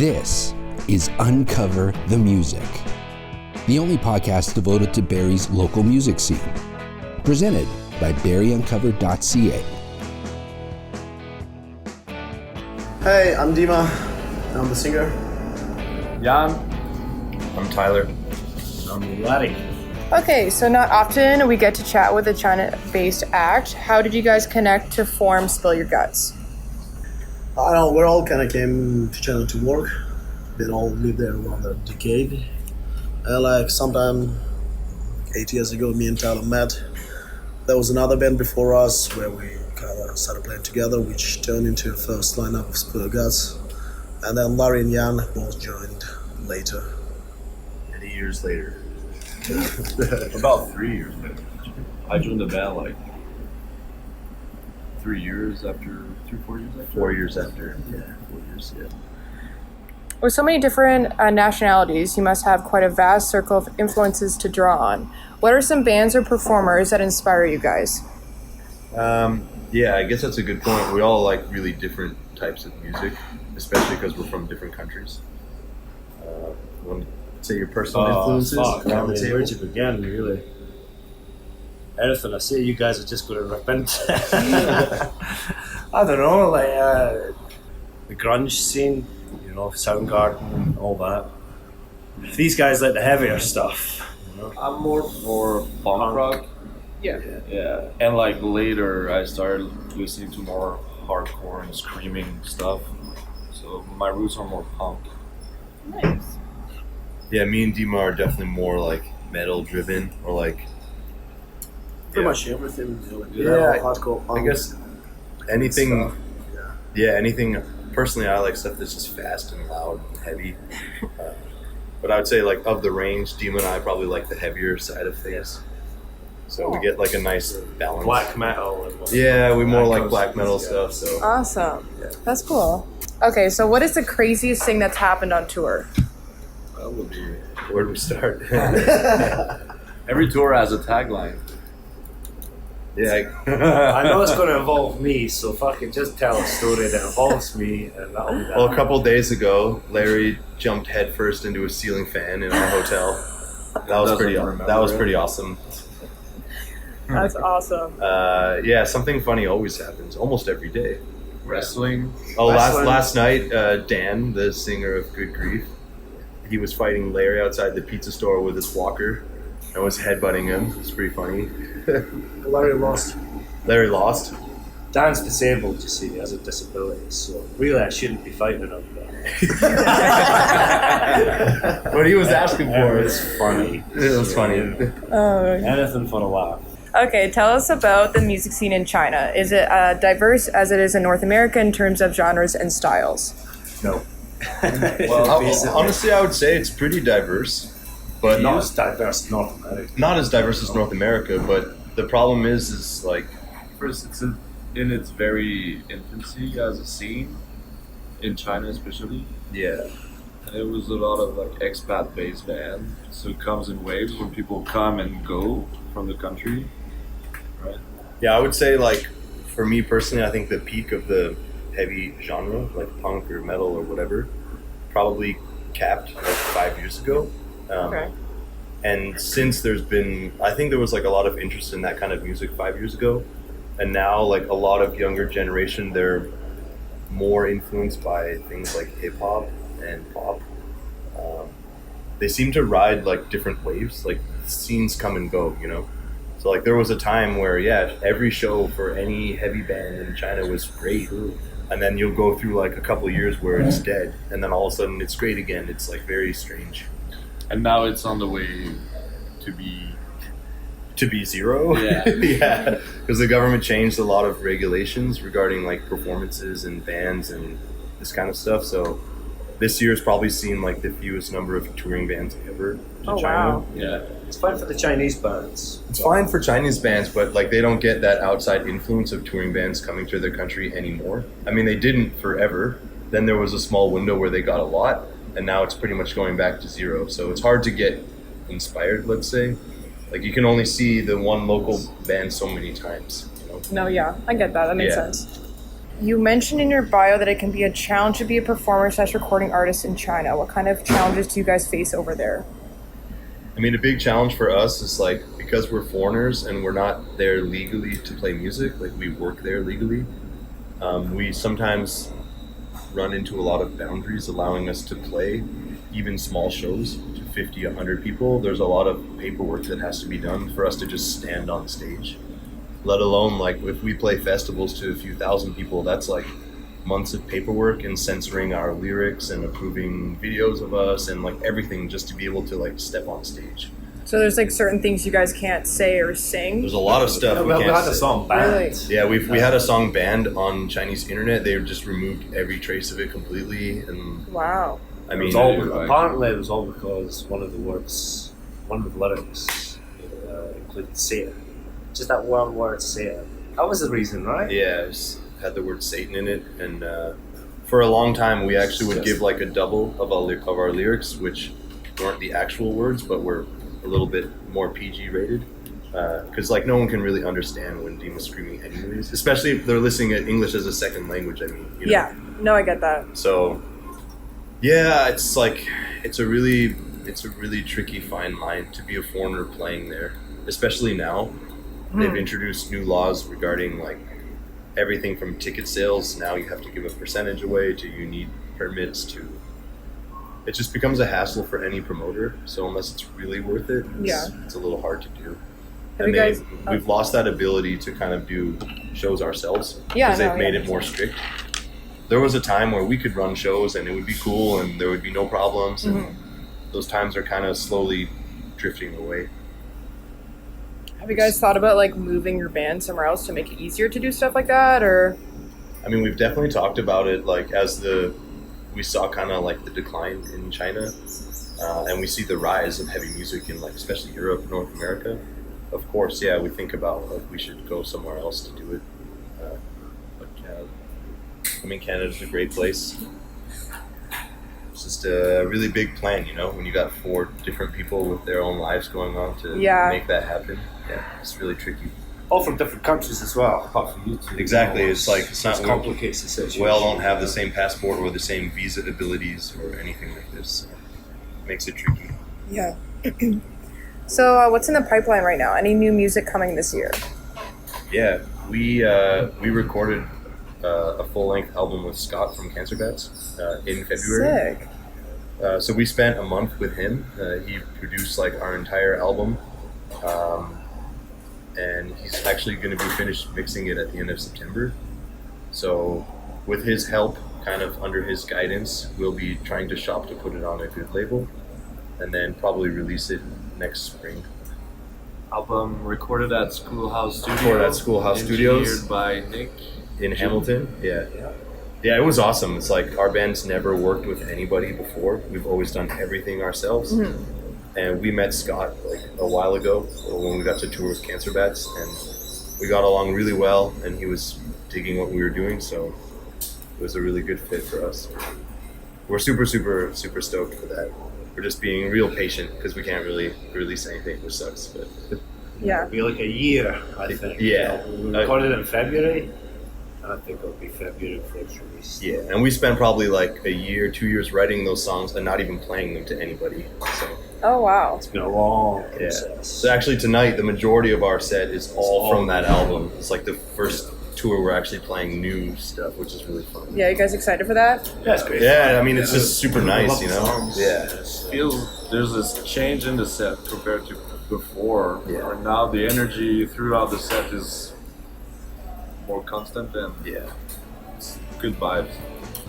This is Uncover the Music, the only podcast devoted to Barrie's local music scene. Presented by barrieuncovered.ca. Hey, I'm Dima. I'm the singer. Jan. I'm Tyler. I'm Larry. Okay, so not often we get to chat with a China-based act. How did you guys connect to form Spill Your Guts? I don't know, we all kind of came to China to work. They all lived there around a decade. And like sometime 8 years ago, me and Tyler met. There was another band before us where we kind of started playing together, which turned into the first lineup of Spill Your Guts. And then Larry and Jan both joined later. Many years later. About 3 years later. I joined the band like 3 years after, 4 years after? 4 years after. Yeah, 4 years, yeah. With so many different nationalities, you must have quite a vast circle of influences to draw on. What are some bands or performers that inspire you guys? Yeah, I guess that's a good point. We all like really different types of music, especially because we're from different countries. Want to say your personal influences around the table? Where to begin, really? Anything I say, you guys are just going to rip into. I don't know, like the grunge scene, you know, Soundgarden, all that. These guys like the heavier stuff. You know? I'm more for punk rock. Yeah. And like later I started listening to more hardcore and screaming stuff. So my roots are more punk. Nice. Yeah, me and Dima are definitely more like metal driven or like Pretty much everything. You know, like Yeah, hardcore punk. I guess anything. Stuff. Yeah, anything. Personally, I like stuff that's just fast and loud and heavy. But I would say, like, of the range, Dima and I probably like the heavier side of things. So we get like a nice balance. Black metal. And what Yeah, we more like goes- black metal yeah. stuff. So Awesome. That's cool. Okay, so what is the craziest thing that's happened on tour? That would be. where do we start? Every tour has a tagline. Yeah, I know it's going to involve me, so fucking just tell a story that involves me, and that'll be that. well, a couple of days ago, Larry jumped headfirst into a ceiling fan in our hotel. That was pretty. That was pretty awesome. That's awesome. Yeah, something funny always happens, almost every day. Wrestling. Oh, Wrestling. last night, Dan, the singer of Good Grief, he was fighting Larry outside the pizza store with his walker and was headbutting him. It's pretty funny. Larry lost. Larry lost. Dan's disabled, you see, he has a disability, so really I shouldn't be fighting him. What he was asking for It's is funny. it was funny. Anything for a laugh. Okay, tell us about the music scene in China. Is it diverse as it is in North America in terms of genres and styles? No. Well, honestly, I would say it's pretty diverse, but not not as diverse North America. not as diverse as North America. But the problem is like First, it's in its very infancy as a scene, in China especially. yeah. And it was a lot of like expat-based band, so it comes in waves when people come and go from the country, right? Yeah, I would say, like, for me personally, I think the peak of the heavy genre, like punk or metal or whatever, probably capped like 5 years ago. Okay. And since there's been, I think there was like a lot of interest in that kind of music 5 years ago. And now, like, a lot of younger generation, they're more influenced by things like hip hop and pop. They seem to ride like different waves, like scenes come and go, you know? So like there was a time where, yeah, every show for any heavy band in China was great. And then you'll go through like a couple of years where it's dead. And then all of a sudden it's great again. It's like very strange. And now it's on the way to be. To be zero? Yeah. Yeah. Because the government changed a lot of regulations regarding like performances and bands and this kind of stuff. So this year's probably seen like the fewest number of touring bands ever to China. Wow. Yeah. It's fine for the Chinese bands. It's fine for Chinese bands, but like they don't get that outside influence of touring bands coming to their country anymore. I mean, they didn't forever. Then there was a small window where they got a lot, and now it's pretty much going back to zero. So it's hard to get inspired, let's say. Like you can only see the one local band so many times, you know? No, yeah, I get that. That makes Yeah. sense. You mentioned in your bio that it can be a challenge to be a performer / recording artist in China. What kind of challenges do you guys face over there? I mean, a big challenge for us is like, because we're foreigners and we're not there legally to play music, like we work there legally, we sometimes run into a lot of boundaries allowing us to play even small shows to 50, 100 people. There's a lot of paperwork that has to be done for us to just stand on stage. Let alone, like, if we play festivals to a few thousand people, that's like months of paperwork and censoring our lyrics and approving videos of us and like everything just to be able to like step on stage. So there's like certain things you guys can't say or sing? There's a lot of stuff we we can't had a say. song banned. Really? Yeah, we had a song banned on Chinese internet. They just removed every trace of it completely. And Wow. I It mean, was all, apparently it was all because one of the lyrics included Satan. Just that one word, Satan. That was the reason, right? yeah, it had the word Satan in it. And for a long time, we actually would give like a double of our lyrics, which weren't the actual words, but were a little bit more PG rated. Because like no one can really understand when Demon's screaming anyways, especially if they're listening at English as a second language. I mean, you know? Yeah. No, I get that. So, yeah, it's like it's a really tricky fine line to be a foreigner playing there, especially now. They've introduced new laws regarding like everything from ticket sales. Now you have to give a percentage away to you need permits to. It just becomes a hassle for any promoter. So unless it's really worth it, it's a little hard to do. Have you guys? We've lost that ability to kind of do shows ourselves Yeah, because they've made it more strict. There was a time where we could run shows and it would be cool and there would be no problems. And those times are kind of slowly drifting away. Have you guys thought about like moving your band somewhere else to make it easier to do stuff like that, or? I mean, we've definitely talked about it, like as we saw kind of like the decline in China, and we see the rise of heavy music in like especially Europe, North America. Of course, yeah, we think about like we should go somewhere else to do it. But I mean, Canada's a great place. It's just a really big plan, you know, when you got 4 different people with their own lives going on to make that happen. Yeah, it's really tricky. All from different countries as well, apart from you two. Exactly, it's like it's not complicates the situation. We all don't have the same passport or the same visa abilities or anything like this. So it makes it tricky. Yeah. So what's in the pipeline right now? Any new music coming this year? Yeah, we recorded a full-length album with Scott from Cancer Bats in February. Sick. So we spent a month with him. He produced like our entire album, and he's actually going to be finished mixing it at the end of September. So with his help, kind of under his guidance, we'll be trying to shop to put it on a good label, and then probably release it next spring. Album recorded at Schoolhouse Studios. Engineered by Nick in Hamilton. Yeah, it was awesome. It's like our band's never worked with anybody before. We've always done everything ourselves. And we met Scott like a while ago when we got to tour with Cancer Bats, and we got along really well, and he was digging what we were doing, so it was a really good fit for us. We're super, super, super stoked for that. We're just being real patient because we can't really release anything, which sucks. But Yeah. It'll be like a year, I think. Yeah. We recorded it in February, and I think it'll be February before it's released. Yeah, and we spent probably like a year, 2 years writing those songs and not even playing them to anybody. So Oh wow. it's been a long process. So actually tonight, the majority of our set is all from that album. It's like the first tour we're actually playing new stuff, which is really fun. Yeah, you guys excited for that? Yeah, it's great. Yeah, I mean, it's just super nice, you know? Songs. Yeah. Feels there's this change in the set compared to before. Yeah. Where now the energy throughout the set is more constant and Yeah. it's good vibes.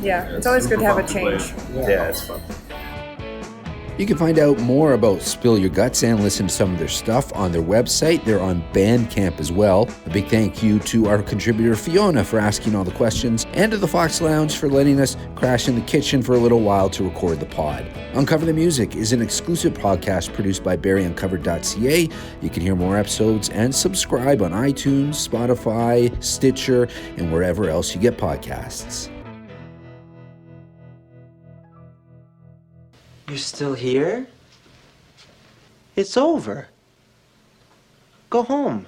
Yeah, Yeah, it's always good super to have a fun to play. change. Yeah, it's fun. You can find out more about Spill Your Guts and listen to some of their stuff on their website. They're on Bandcamp as well. A big thank you to our contributor Fiona for asking all the questions, and to the Fox Lounge for letting us crash in the kitchen for a little while to record the pod. Uncover the Music is an exclusive podcast produced by barrieuncovered.ca. You can hear more episodes and subscribe on iTunes, Spotify, Stitcher, and wherever else you get podcasts. You're still here? It's over. Go home.